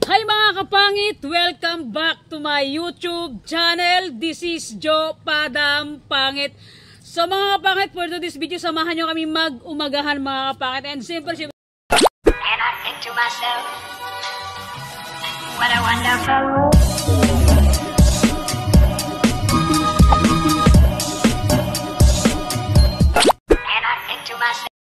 Hi mga kapangit! Welcome back to my YouTube channel. This is Joe Padam Pangit. So mga kapangit, for this video, samahan nyo kami mag-umagahan mga kapangit. And simple, and I think to myself, what a wonderful world. And I think to myself,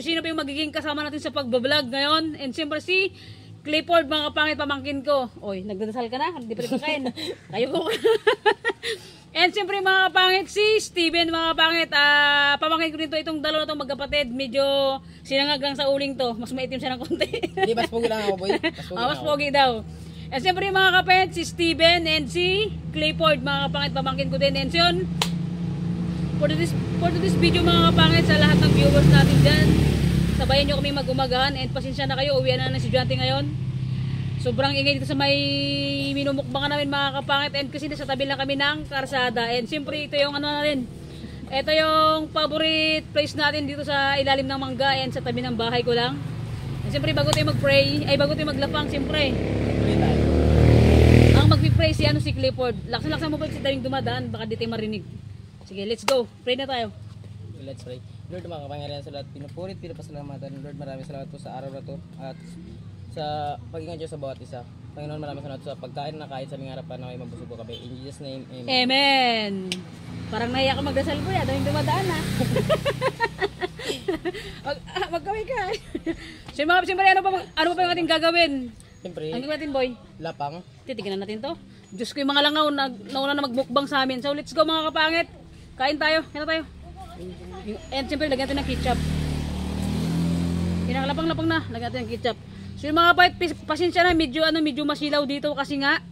sino pa yung magiging kasama natin sa pagbablog ngayon? And siyempre si Clifford, mga kapangit, pamangkin ko. Oy, nagdadasal ka na? Hindi pa rin kakain. Kayo ko. And siyempre mga kapangit, si Steven, mga kapangit. Pamangkin ko rin itong dalawa na itong magkapatid. Medyo sinangag lang sa uling to. Mas maitim siya ng konti. Hindi, mas pogi lang ako, boy. Mas pogi daw. And siyempre mga kapangit, si Steven and si Clifford, mga kapangit, pamangkin ko din. And so yun, for this video mga kapangit, sa lahat ng viewers natin dyan, sabayan nyo kami mag-umagahan. And pasensya na kayo, uwian na ng estudyante ngayon. Sobrang ingay dito sa may minumukbangan namin mga kapangit. And kasi nasa tabi lang kami ng karsada. And siyempre ito yung ano natin, ito yung favorite place natin dito sa ilalim ng mangga. And sa tabi ng bahay ko lang. And siyempre bago tayo mag-pray, ay bago tayo maglapang, siyempre ang mag-pray si Clifford. Laksan-laksan mo pa si daming dumadaan, baka di tayo marinig. Sige, let's go. Pray na tayo. Let's pray. Lord, mga kapangyarihan sa lahat, pinupurit, pinapasalamatan. Lord, maraming salamat po sa araw na to at sa pag-ingat Diyos sa bawat isa. Panginoon, maraming salamat sa pagkain na kahit sa aming harapan na may mabusog po kami. In Jesus' name, amen. Amen. Parang naiyak ka magdasal po yan. Daming dumadaan ha. Magkawin ka. Siyempre, ano pa yung ating gagawin? Siyempre, ang gagawin natin, boy? lapang. Titignan natin to. Diyos ko, yung mga langaw nauna na magmukbang sa amin. So let's go mga kapangit. Kain tayo. Kain tayo. And siyempre lagyan natin ng ketchup. Lapang-lapang na. Lagyan natin ng ketchup. So yung mga kapangit, pasensya na. Medyo masilaw dito kasi nga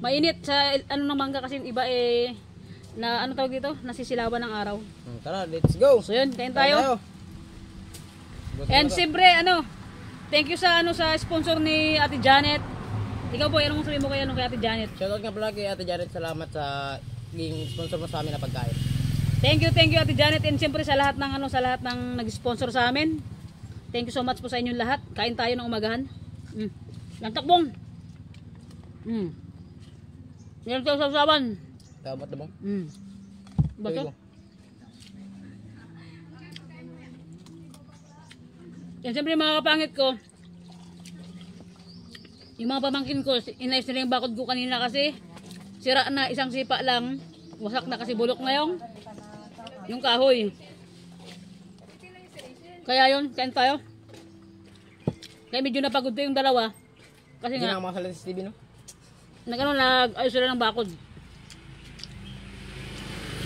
mainit sa ng mangga kasi yung iba na tawag dito? Nasisilawan ng araw. Tara, let's go. So yun, kain tayo. And siyempre thank you sa sa sponsor ni Ate Janet. Ikaw po, anong sabihin mo kay Ate Janet? Shoutout nga pala kay Ate Janet. Salamat sa sponsor mo sa amin na pagkain. Thank you Ate Janet, and siyempre sa lahat ng nag-sponsor sa amin. Thank you so much po sa inyong lahat. Kain tayo ng umagahan. Lang takbong. Meron tayo sa usapan. Tama na bang? Bato? Yan siyempre mga kapangit ko, yung mga pamangkin ko, inayos nila yung bakod ko kanina kasi sira na, isang sipa lang, wasak na kasi bulok na yung kahoy. Kaya yun, kain tayo. Kaya medyo napagod to yung dalawa kasi Hindi nga na makasalit si Steven, no? nag-ayos sila ng bakod.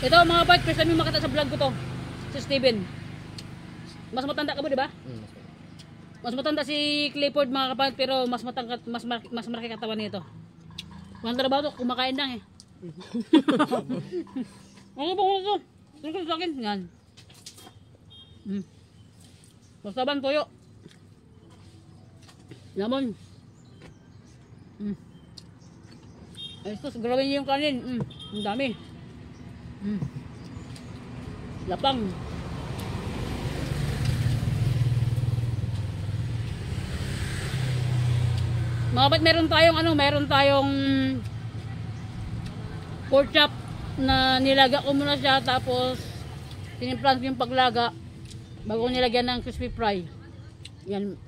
Ito mga kapatid, first time yung makita sa vlog ko to, si Steven. Mas matanda ka mo, di ba? Mas matanda si Clifford mga kapatid, pero mas matangkat, mas malaki katawan nito. Walang trabaho to, kumakain lang eh. Ano ba ito? Ano ka sa akin? Yan. Basta ba toyo? Lamon. Ito, grawin niyo yung kanin. Ang dami. Lapang. Mga kapatid, meron tayong pork chop na nilaga ko muna siya, tapos tinimplan ko yung paglaga bago ko nilagyan ng crispy fry. Yan,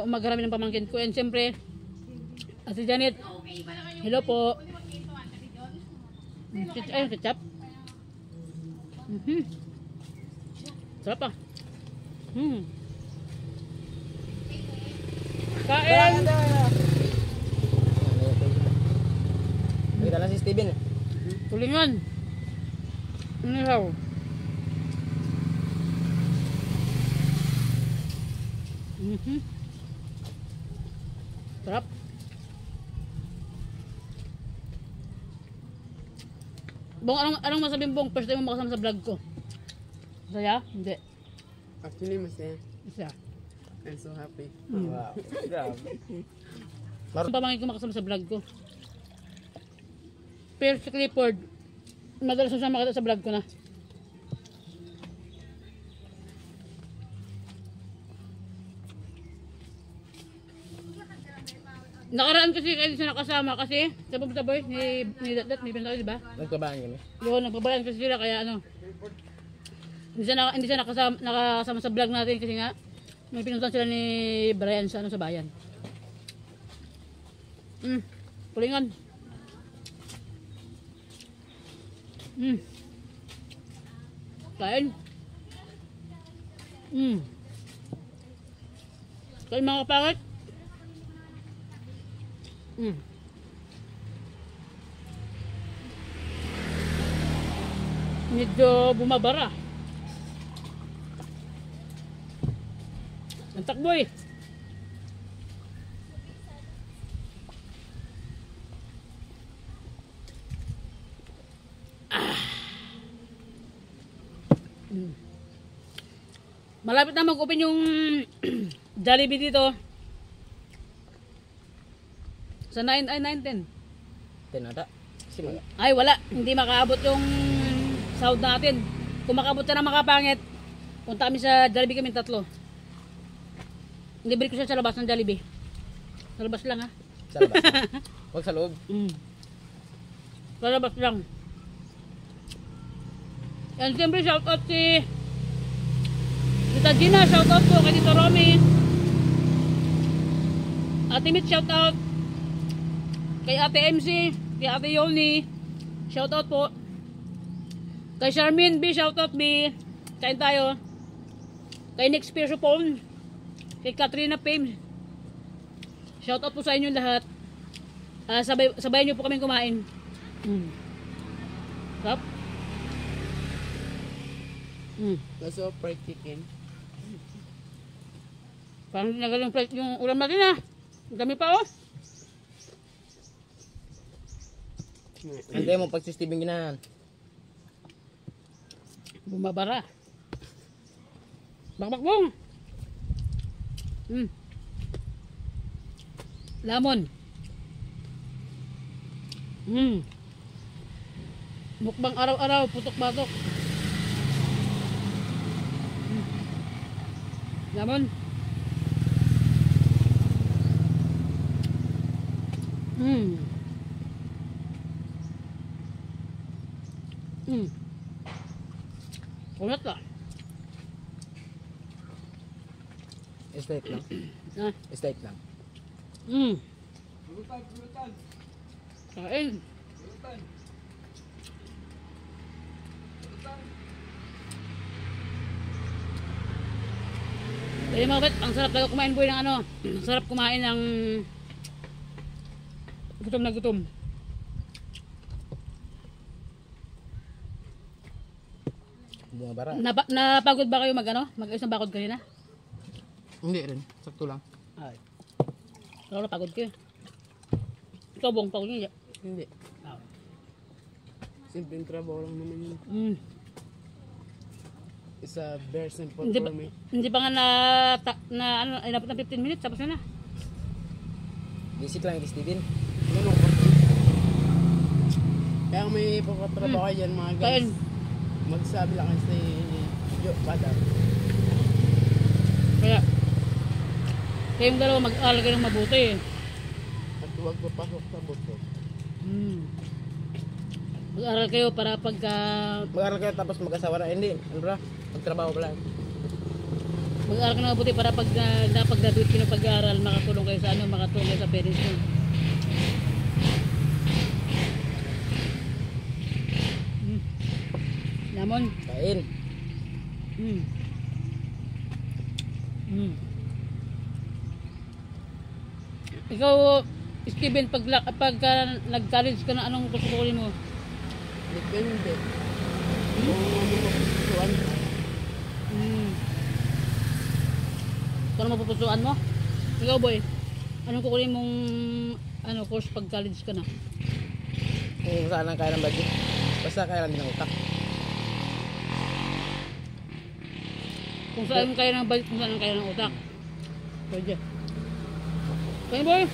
umagarami ng pamangkin ko. And siyempre, Ate Janet, hello po. Ayun, ketchup. Sarap ah. Kain! Kita lang si Steven. Tulingan. Inihaw. Sarap. Bong, anong masabing Bong? First time mo makasama sa vlog ko. Masaya? Hindi. Actually, masaya. Masaya. I'm so happy. Wow. Grabe. Ang pamangkin ko makasama sa vlog ko. Pero si Clifford, madalas siya makita sa vlog ko na. Nakaraan kasi kayo siya nakasama kasi sa pupunta boy ni Datdat, ni Pinto, di ba? Nagkabaan kami. Yun, nagpabayaan kasi sila kaya ano. Hindi siya nakasama sa vlog natin kasi nga may pinuntan sila ni Brian sa ano sa bayan. Pulingan. Kain. Kain mga kapangit. Medyo bumabara. Ang takbo eh. Malapit na mag-open yung Jollibee dito. Sa 9 ay 9:10. Tinata. Kasi mga. Ay wala, hindi makaabot yung sahod natin. Kung makaabot ka na makapangit, punta kami sa Jollibee kami tatlo. Libre ko siya sa labas ng Jollibee. Sa labas lang ha. Sa labas na. Huwag sa loob. Sa labas lang. And siyempre shoutout si Tita Gina, shoutout po kay Tito Romy. Ate Mitch, shoutout. Kay Ate MC, kay Ate Yoni, shoutout po. Kay Charmin B, shoutout B. Kain tayo. Kay Nick Spearsopon. Kay Katrina Payne. Shoutout po sa inyo lahat. Sabayan nyo po kaming kumain. Sarap. Also fried chicken. Parang nagaling plate yung ulam natin ha. Ang dami pa oh. Hantay mo pagsistibing ginahan. Bumabara. Bakbakbong. Lamon. Mukbang araw-araw, putok-batok. Lamon. Kunat ka. Steak lang. Ha? Steak lang. Kain. Kaya mga bet, ang sarap talaga kumain boy ng ano. Ang sarap kumain ng gutom na gutom. Bumabara. Napagod ba kayo mag-ayos ng bakod kanina? Hindi rin. Sakto lang. Ay. Pero napagod kayo. Ikaw buong pagod niya. Hindi. Simpleng trabaho lang naman yun. It's a very simple Hindi for pa, me. hindi pa nga inabot na 15 minutes, tapos na. Visit lang kay Steven. Ganun ko. Kaya kung may pagkatrabaho kayo dyan mga guys, Kain. magsabi lang kayo sa Joe Padar. Kaya, kayong dalawa mag-aaral kayo ng mabuti eh. At huwag papasok sa buto. Mag-aaral kayo para pagka Mag-aral kayo tapos mag-asawa na. Hindi. Ano ba? Magtrabaho pa lang. mag-aaral ka ng mabuti para pag napag-graduate kayo ng pag-aaral, makatulong kayo sa makatulong kayo sa parents nyo. Lamon. Kain. Ikaw, Steven, pag nag-college ka na, anong kusukunin mo? Depende. Kung ano mapupusuan ko. Kung ano mapupusuan mo? Ikaw, boy, anong kukunin mong course pag college ka na? Kung saan lang kaya ng budget. Basta kaya lang din ng utak. Kung saan kaya ng budget, kung saan kaya ng utak. Pwede. Kain, boy.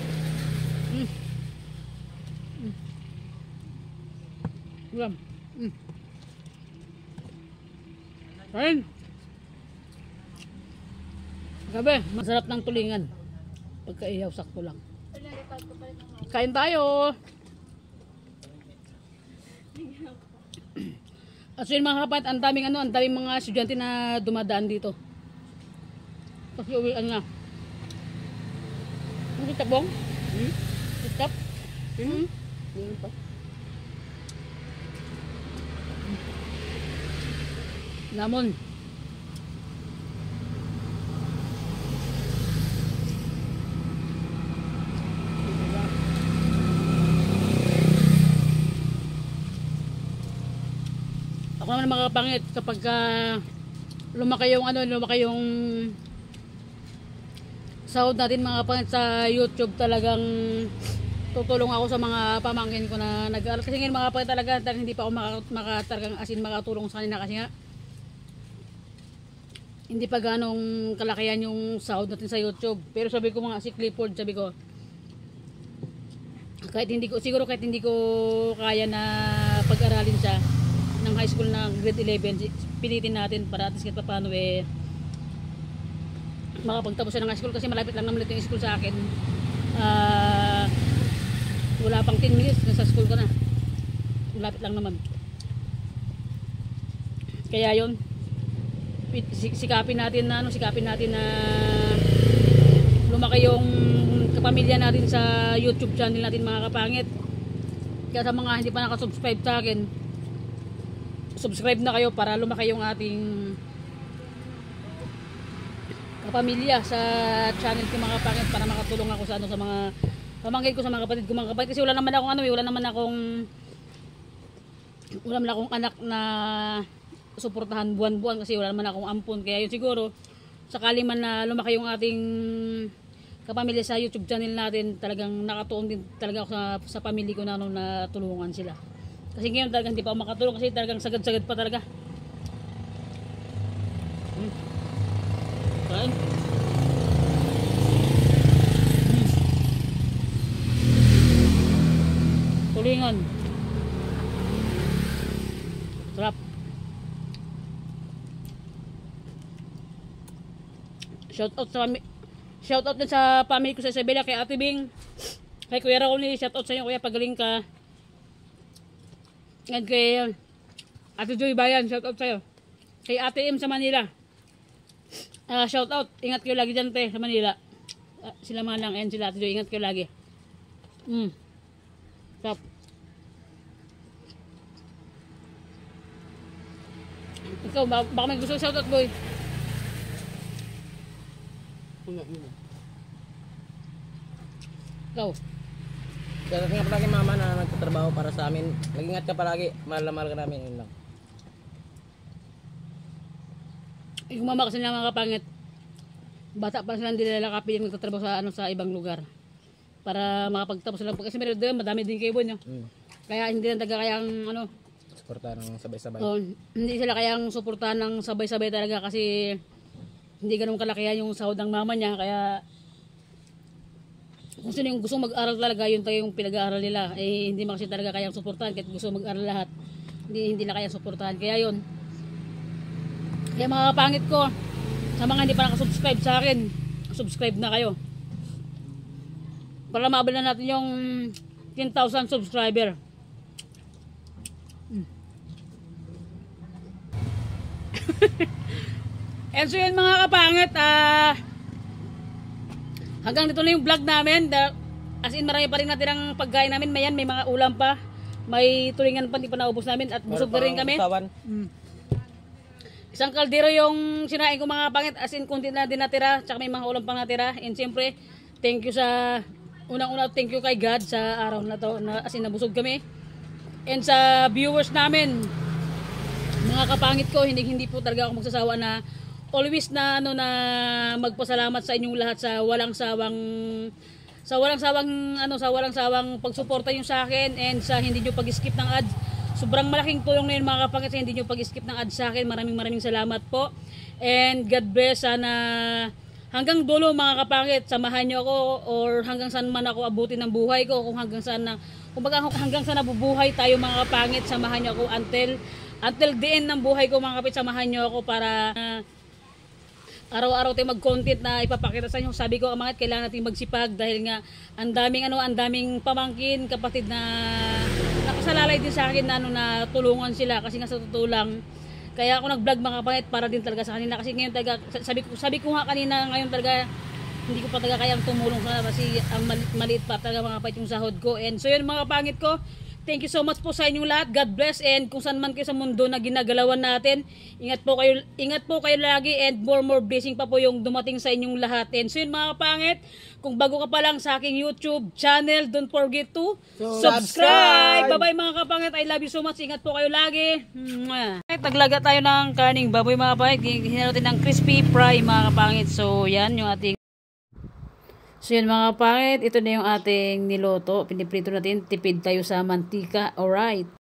Ulam. Kain. Gabi, masarap ng tulingan. Pagka ihaw, sakto lang. Kain tayo. At so yun mga kapat, ang daming mga estudyante na dumadaan dito. Kasi uwian na. Ang kitap bong? Kitap? Yun pa. Lamon. Ako naman makakapangit kapag lumaki yung sahod natin mga kapangit sa YouTube. Talagang tutulong ako sa mga pamangkin ko na nag-aaral. Kasi ngayon mga kapangit talaga hindi pa ako makatulong sa kanila kasi nga hindi pa ganong kalakihan yung sahod natin sa YouTube. Pero sabi ko mga si Clifford, sabi ko kahit hindi ko kaya na pag-aralin siya ng high school na grade 11, pilitin natin para at least kahit paano makapagtapos siya ng high school kasi malapit lang naman yung school sa akin. Wala pang 10 minutes nasa school ko na. Malapit lang naman. Kaya yun, sikapin natin na lumaki yung kapamilya natin sa YouTube channel natin mga kapangit. Kaya sa mga hindi pa nakasubscribe sa akin, subscribe na kayo para lumaki yung ating kapamilya sa channel ko mga kapangit, para makatulong ako sa sa mga pamangkin ko, sa mga kapatid ko mga kapangit. Kasi wala naman akong anak na suportahan buwan-buwan kasi wala naman akong ampon. Kaya yun siguro sakali man na lumaki yung ating kapamilya sa YouTube channel natin, talagang nakatuon din talaga ako sa pamilya ko na na tulungan sila. Kasi ngayon talagang hindi pa ako makatulong kasi talagang sagad-sagad pa talaga. Kain. Tulingan. Sarap. Shoutout din sa family ko sa Isabela, kay Ate Bing, kay Kuya Raoni, shoutout sa inyo kuya, pagaling ka. And kay Ate Joy Bayan, shoutout sa'yo. Kay Ate M sa Manila, shoutout, ingat kayo lagi dyan te sa Manila. Sila Manang and sila Ate Joy, ingat kayo lagi. Stop. Ikaw, baka may gusto shoutout boy. Ikaw. Kaya nga palagi mama na nagtatrabaho para sa amin. Mag-ingat ka palagi, mahal na mahal ka namin. Yun lang. Yung mama kasi na mga kapangit, bata pa sila, hindi nila kapiling nagtatrabaho sa ibang lugar para makapagtapos sila. Kasi meron doon, madami din kayo nyo. Kaya hindi na talaga kayang suportahan ng sabay-sabay. Hindi sila kayang suportahan ng sabay-sabay talaga kasi hindi ganun kalakihan yung sahod ng mama niya. Kaya kung sino yung gusto mag-aral talaga, yun tayo yung pinag-aaral nila. Hindi mo kasi talaga kayang suportahan kahit gusto mag-aral lahat. Hindi na kayang suportahan. Kaya yun. Kaya mga kapangit ko, sa mga hindi pa nakasubscribe sa akin, subscribe na kayo. Para maabot na natin yung 10,000 subscriber. And so yun mga kapangit, hanggang dito na yung vlog namin. As in, marami pa rin natin ang pagkain namin. May mga ulam pa. May tulingan pa, hindi pa naubos namin. At busog na rin kami. Isang kaldero yung sinain ko mga kapangit. As in, kunti na din natira. Tsaka may mga ulam pang natira. And siyempre, thank you sa unang-una, thank you kay God sa araw na to. As in, nabusog kami. And sa viewers namin, mga kapangit ko, hindi po talaga ako magsasawa na always na na magpasalamat sa inyong lahat sa walang sawang pagsuporta niyo sa akin and sa hindi niyo pag-skip ng ads. Sobrang malaking tulong na yun mga kapangit sa hindi niyo pag-skip ng ads sa akin. Maraming salamat po. And God bless. Sana hanggang dulo mga kapangit, samahan niyo ako or hanggang saan man ako abutin ng buhay ko, kung hanggang saan nabubuhay tayo mga kapangit, samahan niyo ako until the end ng buhay ko mga kapangit, samahan niyo ako para araw-araw tayo mag-content na ipapakita sa inyo. Sabi ko mga kailangan natin magsipag dahil nga ang daming pamangkin, kapatid na nakasalalay din sa akin na na tulungan sila kasi nga sa totoo lang. Kaya ako nag-vlog mga kapangit para din talaga sa kanila kasi ngayon talaga sabi ko nga kanina ngayon talaga hindi ko pa talaga kayang tumulong sa kasi ang maliit pa talaga mga kapangit yung sahod ko. And so yun mga kapangit ko, thank you so much po sa inyong lahat. God bless, and kung saan man kayo sa mundo na ginagalawan natin, ingat po kayo lagi, and more blessing pa po yung dumating sa inyong lahat. And so yun mga kapangit, kung bago ka pa lang sa aking YouTube channel, don't forget to subscribe. Bye bye mga kapangit, I love you so much. Ingat po kayo lagi. Taglaga tayo ng karning baboy mga kapangit. Hinalutin ng crispy fry mga kapangit. So yan yung ating So yun mga kapangit, ito na yung ating niloto. Piniprito natin, tipid tayo sa mantika. Alright.